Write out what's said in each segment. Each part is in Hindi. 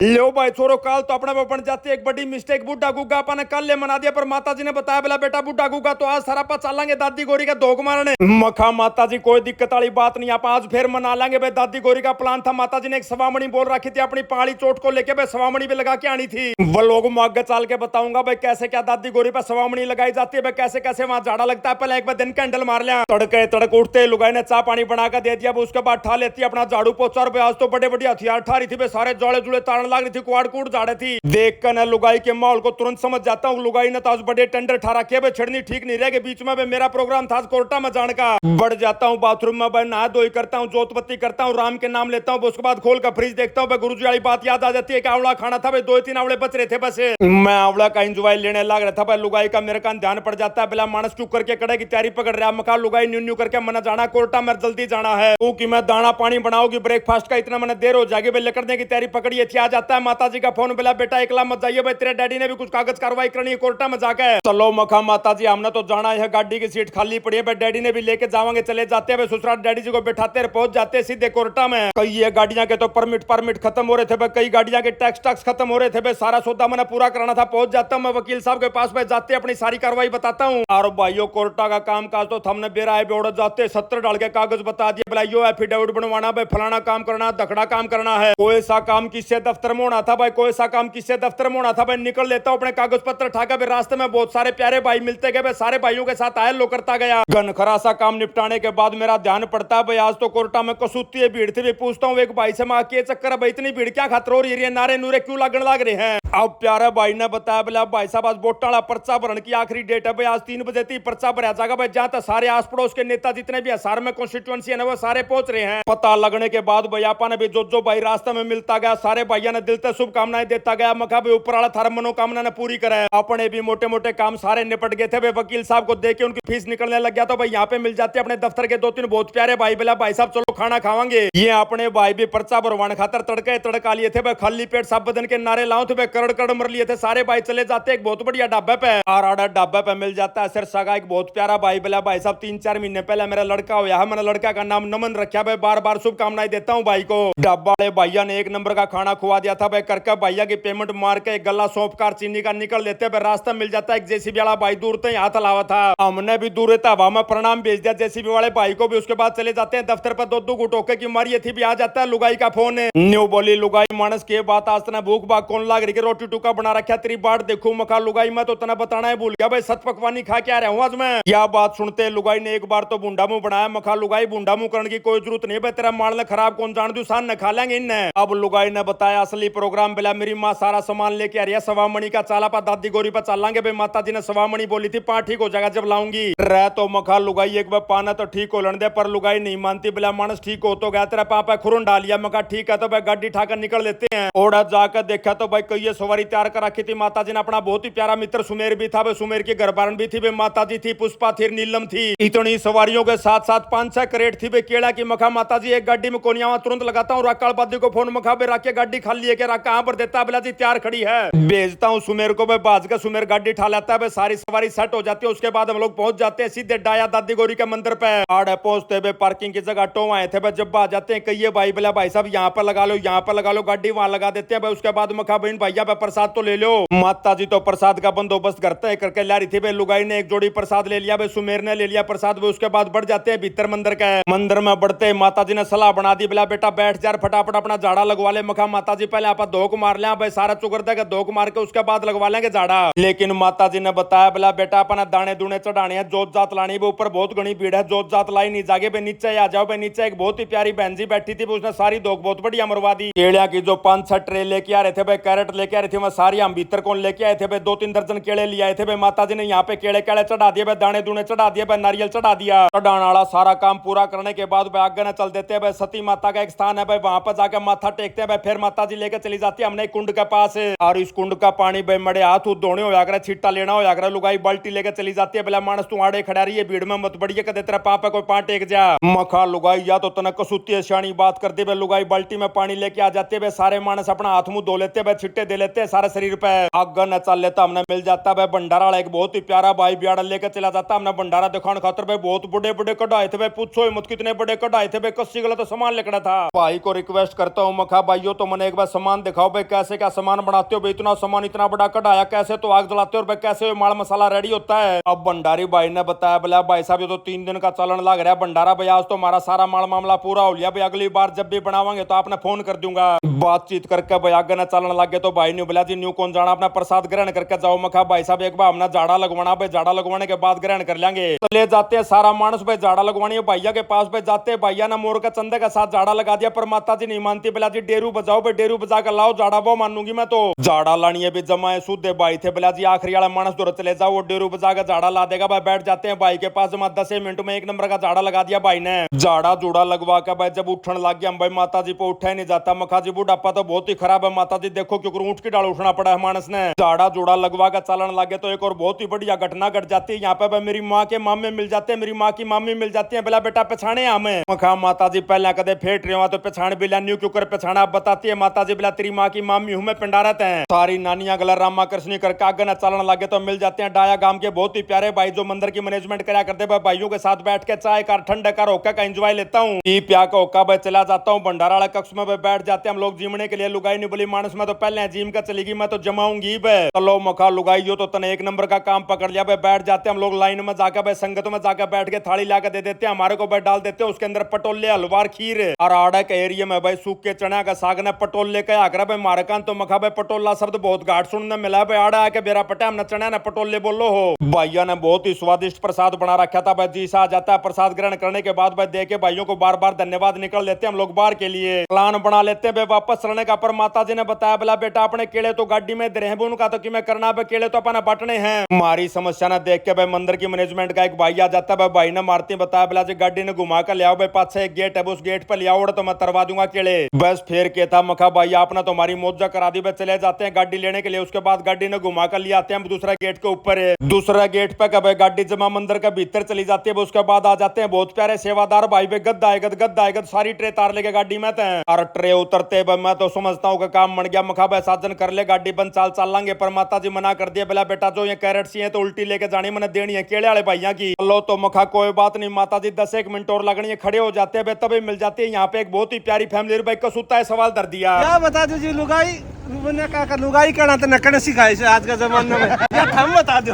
लो भाई छोरो काल तो अपने बन जाती है एक बड़ी मिस्टेक। बुढ़ा गुग्गा अपन कल ले मना दिया पर माता जी ने बताया बोला बेटा बुढ़ा गुग्गा तो आज सारा चलेंगे दादी गोरी का धोख मारने। मखा माता जी कोई दिक्कत वाली बात नहीं, आप आज फिर मना लेंगे भाई। दादी गोरी का प्लान था, माता जी ने एक सवामणी बोल रखी थी अपनी पहाड़ी चोट को लेके भाई सवामणी भी लगा के आनी थी। वो लोग आगे चल के बताऊंगा भाई कैसे क्या दादी गोरी पर सवामणी लगाई जाती है भाई, कैसे कैसे वहां झाड़ा लगता है। पहले एक बार दिन कैंडल मार लिया, तड़के तड़क उठते लुगाई ने चाय पानी बनाकर दे दिया। उसके बाद ठा लेती अपना झाड़ू पोछा। आज तो बड़े बड़े हथियार ठा रही थी, सारे जोड़े जुड़े ताड़न लग रही थी, कुआड़ कूड़ झाड़े थी। देख कर ना लुगाई के माहौल को तुरंत समझ जाता हूँ। लुगाई ने तो आज बड़े टेंडर ठा रखे भाई, छिड़नी ठीक नहीं रहेगी। बीच में मेरा प्रोग्राम था कोर्टा में जाने का। बढ़ जाता हूँ बाथरूम में भाई, नहा धोई करता हूँ, जोत बत्ती करता हूँ, राम के नाम लेता हूँ। उसके बाद खोल कर फ्रिज देखता हूँ भाई, गुरुजी वाली बात याद आ जाती है कि आवड़ा खाना था भाई, 2-3 आवड़े बच रहे थे बस। मैं आवड़ा का एंजॉय लेने लग रहा था भाई। लुगाई का मेरे का ध्यान पड़ जाता है, बिला मानस चुक करके कड़े की तैयारी पकड़ रहा। मका लुगाई न्यू न्यू करके मना जाना कोर्टा में, जल्दी जाना है क्योंकि मैं दाना पानी बनाऊंगी ब्रेकफास्ट का, इतना मैंने देर हो जाएगी भाई। लेकर की तैयारी पकड़िए थी। आ जाता है माता जी का फोन, बोला बेटा एकला मत जाइए भाई, तेरे डैडी ने भी कुछ कागज कार्रवाई करनी है कोर्टा में जाकर। चलो मखा माता जी हमने तो जाना है, गाड़ी की सीट खाली पड़ी है भाई, डैडी ने भी लेके जावांगे। चले जाते हैं ससुराल, डैडी जी को बैठाते पहुंच जाते सीधे कोर्टा में। कई ये गाड़ियां के तो परमिट खत्म हो रहे थे भाई, कई गाड़ियां के टैक्स खत्म हो रहे थे भाई, सारा सौदा मैंने पूरा कराना था। पहुंच जाता हूं मैं वकील साहब के पास भाई, जाते अपनी सारी कार्रवाई बताता हूँ। और भाइयों कोर्टा का काम काज तो हमने बेरा है बेड़ जाते 70 डाल के कागज बता दिए, बोला यो एफिडेविट बनवाना भाई, फलाना काम करना, दखड़ा काम करना है। कोई सा काम किससे दफ्तर में होना था भाई, कोई सा काम किससे दफ्तर में होना था भाई। निकल लेता हूँ अपने कागज पत्र ठाका भाई। रास्ते में बहुत सारे प्यारे भाई मिलते गए भाई, सारे भाइयों के साथ आयल लो करता गया। घनखरा सा काम निपटाने के बाद मेरा ध्यान पड़ता है भाई, आज तो कोर्टा में कसूती है, भीड़ थी। पूछता हूँ एक भाई से, माँ के चक्कर है भाई, इतनी भीड़ क्या खातर हो रही है, नारे नूरे क्यों लगने लग रहे हैं। अब प्यारे भाई ने बताया बोला भाई साहब आज वोट वाला पर्चा भरने की आखिरी डेट है भाई, आज 3 बजे तक पर्चा भरा जाएगा भाई। जहां तक सारे आस पड़ोस के नेता जितने भी हसार में कॉन्स्टिट्यूएंसी है वो सारे पहुंच रहे हैं। पता लगने के बाद भाई आपा ने भी जो भाई रास्ते में मिलता गया, सारे भाइयों ने दिल से शुभकामनाएं देता गया। मखा भाई ऊपर वाला थारा मनोकामना ने पूरी करे। अपने भी मोटे मोटे काम सारे निपट गए थे भाई। वकील साहब को देख के उनकी फीस निकलने लग गया तो भाई यहाँ पे मिल जाते अपने दफ्तर के 2-3 बहुत प्यारे भाई। बोला भाई साहब चलो खाना खावांगे। ये अपने भाई भी पर्चा भरवाने खातर तड़के तड़का लिए थे भाई, खाली पेट सब बदन के नारे लाओ थे भाई, कड़ कड़ मर लिए थे सारे भाई। चले जाते एक बहुत बढ़िया ढाबे पे, और ऑर्डर ढाबे पे मिल जाता है सिर सगा एक बहुत प्यारा भाई। बोला भाई साहब 3-4 महीने पहले मेरा लड़का हुआ है, मैंने लड़का का नाम नमन रखा भाई, बार बार शुभकामनाएं देता हूँ भाई को। ढाबा वाले भैया ने 1 नंबर का खाना खुआ दिया था भाई। करके भैया की पेमेंट मार के एक गला सौंप कार चीनी का निकल लेते भाई। रास्ता मिल जाता है एक जेसीबी वाला भाई, दूर से हाथ लावा था, हमने भी दूर हवा में प्रणाम भेज दिया जेसीबी वाले भाई को भी। उसके बाद चले जाते हैं दफ्तर पर, 2-2 गुटोके की मारी थी भी। आ जाता है लुगाई का फोन, न्यू बोली लुगाई मानस के बात आज तना भूख भाग कौन लाग रही, रोटी टुका बना रखा तेरी बाट देखू। मखा लुगाई मैं तो तना बताना है भूल गया भाई, सत पकवानी खा के आ रहा हूँ आज मैं। क्या बात सुनते लुगाई ने एक बार तो बूंडा मुंह बनाया। मखा लुगाई बूंडा मुंह करने की कोई जरूरत नहीं भाई, तेरा माल ने खराब कौन जान दू, सान न खा लेंगे इन। अब लुगाई ने बताया असली प्रोग्राम। बोला मेरी माँ सारा सामान लेके आ रही है, सवामणी का चाला पा दादी गोरी पर चलेंगे भाई। माता जी ने सवामणी बोली थी 5 ठीक हो जाएगा जब लाऊंगी। रह तो मखा लुगाई एक बार पाना तो ठीक हो लड़, पर लुगाई नहीं मानती। बोला मानस ठीक हो तो गया, तेरा पापा खुरन डाल लिया। मखा ठीक है तो भाई गाड़ी ठाकर निकल लेते हैं। ओढ़ा जाकर देखा तो भाई कई सवारी तैयार कर रखी थी। माता जी ने अपना बहुत ही प्यारा मित्र सुमेर भी था भाई, सुमेर की घरबारन भी थी भाई। माता जी थी, पुष्पा थी, नीलम थी। इतनी सवारियों के साथ साथ 5-6 करेट थी भाई केला की। मखा माता जी एक गाड़ी में कोनिया तुरंत लगाता हूँ, राकाल बादी को फोन मखा भाई रख के गाड़ी खाली है क्या, कहां पर देता। बोला जी तैयार खड़ी है, भेजता हूँ सुमेर को भाई। बाज का सुमेर गाड़ी ठा लेता है, सारी सवारी सेट हो जाती है। उसके बाद हम लोग पहुंच जाते हैं सीधे डाया दादी गौरी के मंदिर पे। आड़े पहुंचते हुए पार्किंग की जगह टो आए थे भाई, जब आ जाते हैं कहिए भाई। बोला भाई साहब यहाँ पर लगा लो, यहाँ पर लगा लो, गाड़ी वहां लगा देते हैं भाई। उसके बाद मखा बहन भैया पे प्रसाद तो ले लो। माता जी तो प्रसाद का बंदोबस्त करते हैं करके ला रही थी भाई। लुगाई ने एक जोड़ी प्रसाद ले लिया भाई, सुमेर ने ले लिया प्रसाद भाई। उसके बाद बढ़ जाते हैं भीतर मंदिर के। मंदिर में बढ़ते माता जी ने सलाह बना दी, बोला बेटा बैठ जा फटाफट अपना झाड़ा लगवा ले। मखा माता जी पहले आप धोख मार ले भाई, सारा चुकर देगा धोख मार के उसके बाद लगवा लेंगे झाड़ा। लेकिन माता जी ने बताया बोला बेटा अपना दाने दूने चढ़ाने हैं, जोत जात लानी है ऊपर बहुत घनी भीड़ है, जोत जात लाई नहीं जागे भाई, नीचे आ जाओ भाई। नीचे एक बहुत ही प्यारी बहन जी बैठी थी, उसने सारी धोख बहुत बढ़िया मरवा दी। केलिया की जो 5-6 ट्रे लेके आ रहे थे भाई, कैरेट लेके आ रहे थे, वह सारी हम भीतर कौन लेके आए थे भाई। 2-3 दर्जन केले ले आए थे भाई। माता जी ने यहाँ पे केले केले चढ़ा दिए भाई, दाने दूने चढ़ा दिए भाई, नारियल चढ़ा दिया। चढ़ाने वाला सारा काम पूरा करने के बाद भाई आगे न चल देते हैं भाई। सती माता का एक स्थान है भाई, वहां पर जाकर माथा टेकते हैं भाई। फिर माता जी लेकर चली जाती है हमने कुंड के पास, और इस कुंड का पानी भाई मड़े हाथ धोने हो जाकर छिट्टा लेना हो जाकर। लुगाई बाल्टी लेकर चली जाती है। बोला मानस तू आड़े खड़ा रही है, भीड़ में मत बढ़िए कदे तेरा पापा कोई पां टेक जा। मखा लुगाई या तो तना कसूती शानी बात करते भाई। लुगाई बाल्टी में पानी लेके आ जाते भाई, सारे मानस अपना हाथ मुंह धो लेते भाई, छिट्टे दे लेते लेते हैं सारे शरीर पे। आग न चल लेता हमने मिल जाता भाई भंडारा वाला एक बहुत ही प्यारा भाई बियाड़ा लेकर चला जाता हमने भंडारा दिखाने खातर भाई। बहुत बड़े बड़े कढ़ाए थे भाई, पूछो ही मत कितने बड़े कढ़ाए थे भाई। कस्सी गला तो सामान लिखना था। भाई को रिक्वेस्ट करता हूँ मखा भाइयों तो मैंने एक बार सामान दिखाओ भाई, कैसे क्या सामान बनाते हो भाई। इतना सामान इतना बड़ा कढ़ाया कैसे, तो आग जलाते हो भाई, कैसे माल मसाला रेडी होता है। अब भंडारी भाई ने बताया बोला भाई साहब ये तो 3 दिन का चलन लग रहा है भंडारा भाई, आज तो हमारा सारा माल मामला पूरा हो लिया भाई, अगली बार जब भी बनावांगे तो आपने फोन कर दूंगा। बातचीत करके भाई आगे न चलन लग गए। तो भाई ने बोला जी न्यू कौन जाना, अपना प्रसाद ग्रहण करके जाओ। मखा भाई साहब एक बार हमने झाड़ा लगवाना भाई, झाड़ा लगवाने के बाद ग्रहण कर लेंगे। तो ले जाते हैं सारा मानस भाई झाड़ा लगवानी है भैया के पास भाई। जाते भैया ने मोर का चंदे के साथ झाड़ा लगा दिया, पर माता जी नहीं मानती। बोला जी डेरू बजाओ भाई, डेरू बजा कर लाओ झाड़ा, वो मानूंगी मैं। तो झाड़ा लानी है भी जमा है शुद्ध भाई थे। बोला जी आखिरी वाला मानस दूर चले जाओ, वो डेरू बजा कर झाड़ा ला देगा भाई। बैठ जाते हैं भाई के पास, जमा 10 मिनट में 1 नंबर का झाड़ा लगा दिया भाई ने। झाड़ा जूड़ा लगवा कर भाई जब उठने लग गया भाई, माता जी पे उठा ही नहीं जाता। मखा जी बुढ़ापा तो बहुत ही खराब है माता जी, देखो क्यों ऊँट की डाल उठना पड़ा है मानस ने। झाड़ा जूड़ा लगवा कर चलन लगे तो एक और बहुत ही बढ़िया घटना घट जाती है यहाँ पे भाई। मेरी माँ के मामे मिल जाते हैं, मेरी माँ की मामी मिल जाती है। बोला बेटा पछाने हमें। मखा माता जी पहले कदे फेट रहे हो तो पछाण बिला न्यू क्यों कर पछाना, आप बताती है माता जी। बोला तेरी माँ की मामी हूँ मैं, पिंडारत है। सारी नानियां गला रामा कृष्ण करके आगे न चलन लगे तो मिल जाते हैं डाया गांव के बहुत ही प्यारे भाई, जो मंदिर की मैनेजमेंट करा करते भाई। भाइयों के साथ बैठ के चाय का ठंडे का होका का एंजॉय लेता हूँ, पी प्या का होका भाई चला जाता हूँ। भंडारा वाला कक्ष में बैठ जाते हैं हम लोग जीमने के लिए। लुगाई नहीं बोली मानस में तो पहले जिम का चलेगी, मैं तो जमाऊंगी भाई। चलो मखा लुगाई हो तो तने 1 नंबर का काम पकड़ लिया भाई। बैठ जाते हैं हम लोग लाइन में जाकर भाई, संगत में जाकर बैठ के थाली लाकर दे देते हैं हमारे को भाई। डाल देते हैं उसके अंदर पटोले हलवार खीर और आड़ा के एरिया में भाई सूखे चना का साग ने पटोले का आकर भाई। मारे कान तो मखा भाई पटोला शब्द बहुत घाट सुनने मिला भाई। आड़ा आके बेरा पटा हमने चना ने पटोले बोलो हो। भैया ने बहुत ही स्वादिष्ट प्रसाद बना रखा था भाई। जी सा आ जाता है प्रसाद ग्रहण करने के बाद भाई, दे के भाइयों को बार बार धन्यवाद। निकल लेते हैं हम लोग बाहर के लिए, प्लान बना लेते हैं भाई वापस चलने का। पर माता जी ने बताया बोला बेटा अपने केले तो गाड़ी में दे उनका तो कि मैं करना भाई, केले तो अपना बटने हैं। हमारी समस्या ना देख के भाई मंदिर की मैनेजमेंट का एक भाई आ जाता है भाई। भाई ने मारती बताया बोला जी गाड़ी ने घुमा कर ले आओ भाई, पास से एक गेट है उस गेट पर ले आओ तो मैं तरवा दूंगा केले। बस फिर के था मखा भाई आपने तो हमारी मौजा करा दी भाई। चले जाते हैं गाड़ी लेने के लिए, उसके बाद गाड़ी ने घुमा कर ले आते हैं दूसरा गेट के ऊपर। दूसरा गेट पे भाई गाड़ी जमा मंदिर के भीतर चली जाती है। उसके बाद आ जाते हैं बहुत प्यारे सेवादार भाई भाई, गद्दा आएगा सारी ट्रे तार लेके गाड़ी में थे। और ट्रे उतरते भाई मैं तो समझता हूँ काम बन गया। मखा भाई साजन कर ले गाड़ी बंद चाल लांगे, पर माता जी मना कर दिया। बोला बेटा जो ये कैरेट सी है तो उल्टी लेके जानी मैंने देनी है केले वाले भैया की। लो तो मखा कोई बात नहीं माता जी 10-1 मिनट और लगनी है, खड़े हो जाते हैं तभी मिल जाती है। यहाँ पे एक बहुत ही प्यारी फैमिली भाई का सुता है सवाल धर दिया। क्या बता दो जी लुगाई लुगाई करना तो नकने सिखाए से आज का जमाना में या हम बता दो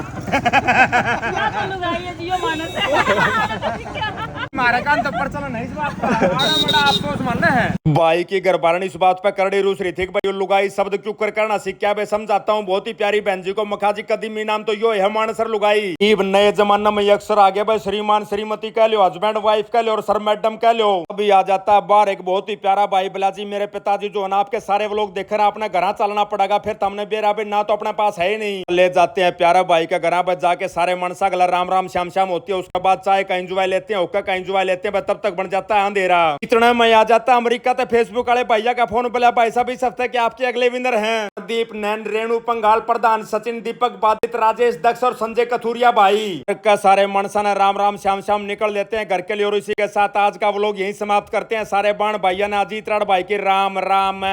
हमारा काम तो पर चला नहीं इस बात का बड़ा अफसोस मानना है। भाई की घरबारनी इस बात पे करड़ी रूस रही थी कि भाई लुगाई शब्द क्यों कर करना सीख क्या भाई। समझाता हूँ बहुत ही प्यारी बहन जी को। मखा जी कदीमी नाम तो यो है मानसर लुगाई। नए जमाना में अक्सर आगे भाई श्रीमान श्रीमती कह लो, हस्बैंड वाइफ कह लो और सर मैडम कह लो। अभी आ जाता है बाहर एक बहुत ही प्यारा भाई। बोला जी मेरे पिताजी जो है ना आपके सारे लोग देख रहे अपने घर चलना पड़ेगा, फिर तुमने बेरा भी ना तो अपने पास है ही नहीं। ले जाते हैं प्यारा भाई के घर पर जाके सारे मनसा गला राम राम श्याम श्याम होती है। उसके बाद चाय का एंजॉय लेते हैं, हुक्का का एंजॉय लेते हैं। तब तक बन जाता है अंधेरा। इतना में आ जाता है अमेरिका तो फेसबुक वाले भैया का फोन। बोला भाई साहब इस हफ्ते के आपके अगले विनर हैं दीप नैन, रेणु पंगाल प्रधान, सचिन दीपक बादित, राजेश दक्ष और संजय कथुरिया भाई का सारे मनसा ने राम राम श्याम श्याम निकल लेते हैं घर के लिए। और इसी के साथ आज का व्लॉग यहीं समाप्त करते हैं। सारे बाण भैया ने अजीत राण भाई की राम राम।